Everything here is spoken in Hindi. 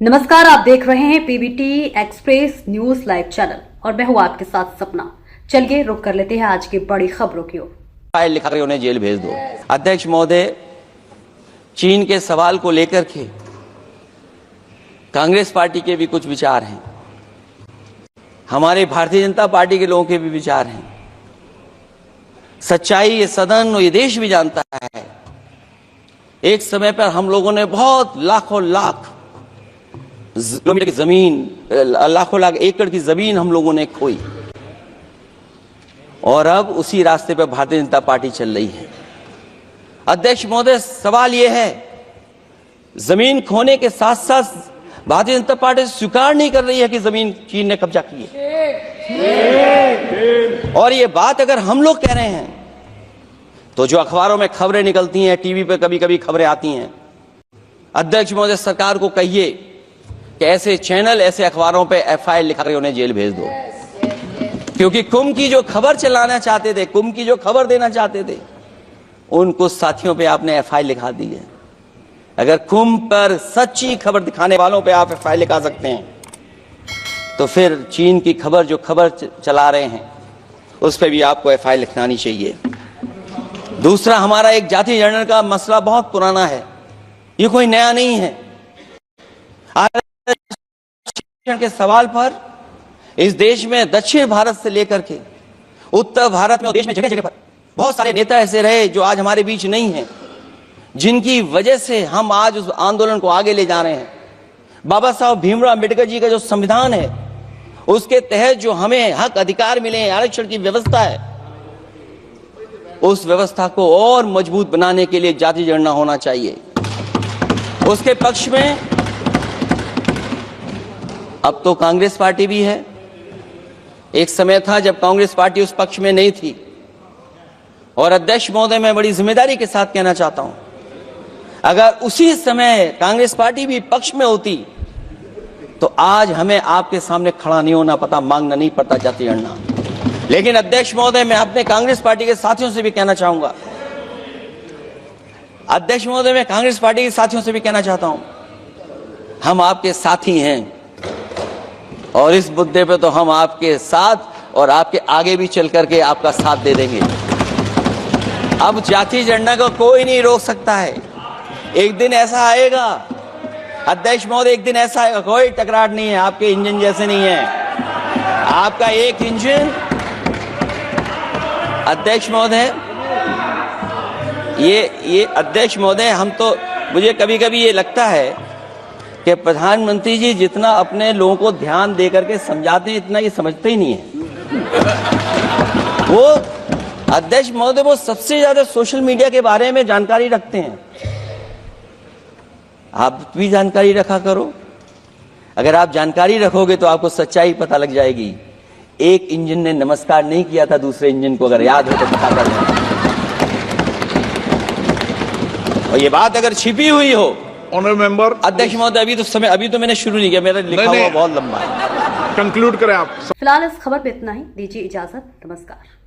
नमस्कार, आप देख रहे हैं PBT express news live channel और मैं हूं आपके साथ सपना। चलिए रुक कर लेते हैं आज की बड़ी खबरों की ओर। फाइल लिखा कर उन्हें जेल भेज दो। अध्यक्ष महोदय, चीन के सवाल को लेकर के कांग्रेस पार्टी के भी कुछ विचार हैं, हमारे भारतीय जनता पार्टी के लोगों के भी विचार हैं। सच्चाई ये सदन और ये देश भी जानता है, एक समय पर हम लोगों ने बहुत लाखों लाख किलोमीटर की जमीन, लाखों लाख एकड़ की जमीन हम लोगों ने खोई और अब उसी रास्ते पर भारतीय जनता पार्टी चल रही है। अध्यक्ष महोदय, सवाल यह है, जमीन खोने के साथ साथ भारतीय जनता पार्टी स्वीकार नहीं कर रही है कि जमीन चीन ने कब्जा की है। और ये बात अगर हम लोग कह रहे हैं तो जो अखबारों में खबरें निकलती हैं, टीवी पे कभी कभी खबरें आती हैं, अध्यक्ष महोदय सरकार को कहिए कि ऐसे चैनल, ऐसे अखबारों पे एफआईआर लिखा कर उन्हें जेल भेज दो। क्योंकि कुंभ की जो खबर चलाना चाहते थे, कुंभ की जो खबर देना चाहते थे, उन कुछ साथियों पे आपने एफआईआर लिखा दी है। अगर कुंभ पर सच्ची खबर दिखाने वालों पे आप एफआईआर लिखा सकते हैं तो फिर चीन की खबर, जो खबर चला रहे हैं, उस पर भी आपको एफआईआर लिखनी चाहिए। दूसरा, हमारा एक जाति जनगणना का मसला बहुत पुराना है, ये कोई नया नहीं है। आरक्षण के सवाल पर इस देश में दक्षिण भारत से लेकर के उत्तर भारत में, देश में जगह जगह पर बहुत सारे नेता ऐसे रहे जो आज हमारे बीच नहीं हैं, जिनकी वजह से हम आज उस आंदोलन को आगे ले जा रहे हैं। बाबा साहब भीमराव अम्बेडकर जी का जो संविधान है, उसके तहत जो हमें हक अधिकार मिले हैं, आरक्षण की व्यवस्था है, उस व्यवस्था को और मजबूत बनाने के लिए जाति जनगणना होना चाहिए। उसके पक्ष में अब तो कांग्रेस पार्टी भी है। एक समय था जब कांग्रेस पार्टी उस पक्ष में नहीं थी। और अध्यक्ष महोदय, मैं बड़ी जिम्मेदारी के साथ कहना चाहता हूं, अगर उसी समय कांग्रेस पार्टी भी पक्ष में होती तो आज हमें आपके सामने खड़ा नहीं होना पता, मांगना नहीं पड़ता जाति जनगणना। लेकिन अध्यक्ष महोदय, मैं अपने कांग्रेस पार्टी के साथियों से भी कहना चाहूंगा, अध्यक्ष महोदय, मैं कांग्रेस पार्टी के साथियों से भी कहना चाहता हूं, हम आपके साथी हैं और इस मुद्दे पे तो हम आपके साथ और आपके आगे भी चल करके आपका साथ दे देंगे। अब जाति जनगणना को कोई नहीं रोक सकता है। एक दिन ऐसा आएगा अध्यक्ष महोदय, एक दिन ऐसा आएगा, कोई टकराट नहीं है, आपके इंजन जैसे नहीं है। आपका एक इंजन, अध्यक्ष महोदय, ये अध्यक्ष महोदय, हम तो, मुझे कभी कभी ये लगता है कि प्रधानमंत्री जी जितना अपने लोगों को ध्यान दे करके समझाते हैं, इतना ये समझते ही नहीं है। वो अध्यक्ष महोदय, वो सबसे ज्यादा सोशल मीडिया के बारे में जानकारी रखते हैं। आप भी जानकारी रखा करो। अगर आप जानकारी रखोगे तो आपको सच्चाई पता लग जाएगी। एक इंजन ने नमस्कार नहीं किया था दूसरे इंजन को, अगर याद हो तो पता कर लें। और ये बात अगर छिपी हुई हो, ऑनरेबल मेंबर, अध्यक्ष महोदय, अभी तो मैंने शुरू नहीं किया, मेरा लिखा हुआ बहुत लंबा है। कंक्लूड करें आप। फिलहाल इस खबर में इतना ही, दीजिए इजाजत, नमस्कार।